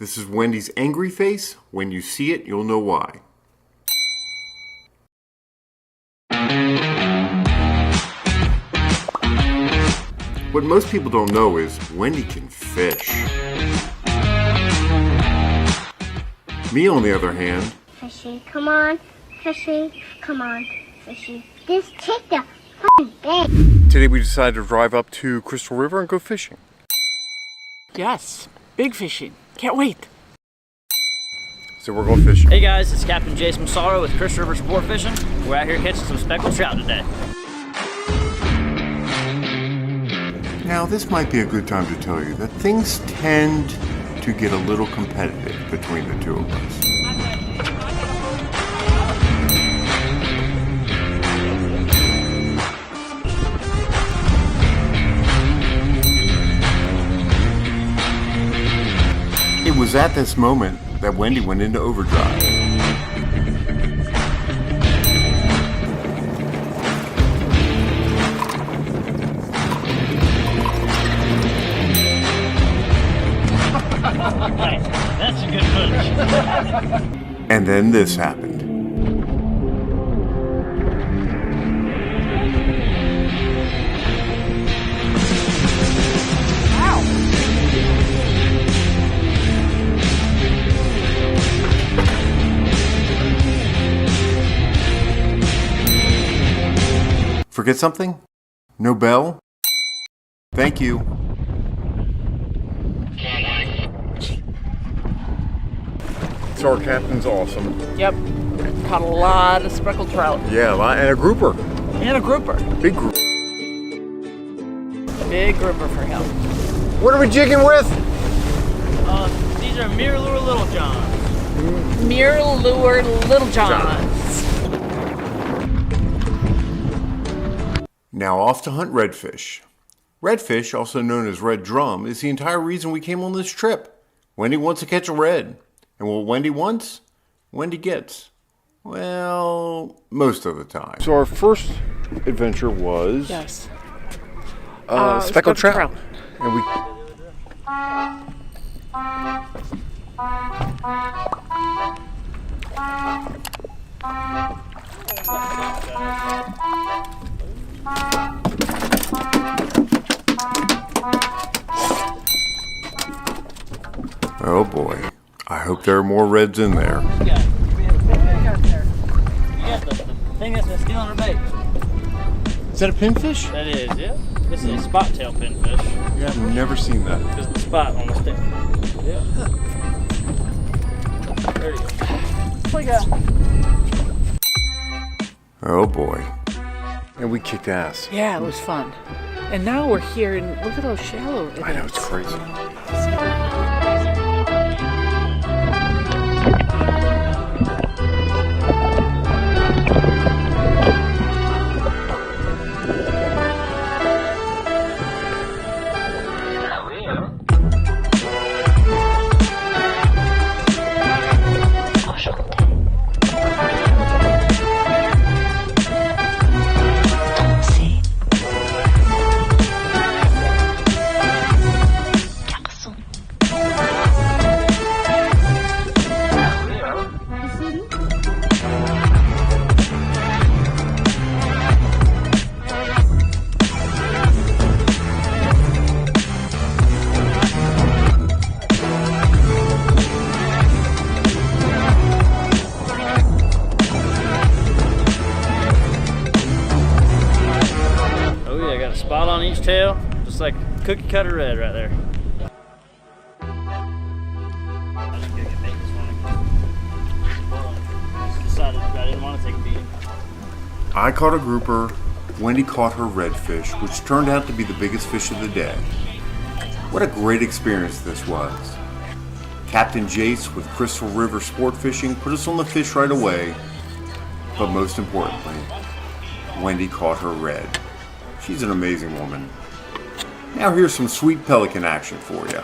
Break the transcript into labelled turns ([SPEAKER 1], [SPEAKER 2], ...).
[SPEAKER 1] This is Wendy's angry face. When you see it, you'll know why. What most people don't know is Wendy can fish. Me, on the other hand,
[SPEAKER 2] fishing, come on, fishing, come on, fishing. Just take the fucking bait.
[SPEAKER 1] Today we decided to drive up to Crystal River and go fishing.
[SPEAKER 3] Yes, big fishing. Can't wait.
[SPEAKER 1] So we're going fishing.
[SPEAKER 4] Hey guys, it's Captain Jason Massaro with Crystal River Sport Fishing. We're out here catching some speckled trout today.
[SPEAKER 1] Now this might be a good time to tell you that things tend to get a little competitive between the two of us. It was at this moment that Wendy went into overdrive.
[SPEAKER 4] Nice. That's a good footage.
[SPEAKER 1] And then this happened. Forget something? No bell? Thank you. So our captain's awesome.
[SPEAKER 3] Yep, caught a lot of speckled trout.
[SPEAKER 1] Yeah, and a grouper.
[SPEAKER 3] And a grouper.
[SPEAKER 1] Big group.
[SPEAKER 3] Big grouper for him.
[SPEAKER 1] What are we jigging with?
[SPEAKER 4] These are Mirror Lure Little Johns.
[SPEAKER 3] Mirror Lure Little Johns.
[SPEAKER 1] Now off to hunt redfish. Redfish, also known as red drum, is the entire reason we came on this trip. Wendy wants to catch a red. And what Wendy wants, Wendy gets. Well, most of the time. So our first adventure was
[SPEAKER 3] Yes.
[SPEAKER 1] speckled trout. And we oh boy. I hope there are more reds in there.
[SPEAKER 4] You got the thing that's been stealing our bait.
[SPEAKER 1] Is that a pinfish?
[SPEAKER 4] That is, yeah. This is a spot tail pinfish.
[SPEAKER 1] Yeah, I've never seen that.
[SPEAKER 4] Because of the spot on the stick. Yeah. There you go.
[SPEAKER 1] Oh boy. And we kicked ass.
[SPEAKER 3] Yeah, it was fun. And now we're here and look at how shallow it is.
[SPEAKER 1] I know, it's crazy.
[SPEAKER 4] Spot on each tail, just like cookie cutter red right there. I just gotta get bait this morning. Decided I didn't want to take a beating.
[SPEAKER 1] I caught a grouper. Wendy caught her redfish, which turned out to be the biggest fish of the day. What a great experience this was. Captain Jace with Crystal River Sport Fishing put us on the fish right away. But most importantly, Wendy caught her red. She's an amazing woman. Now here's some sweet pelican action for you.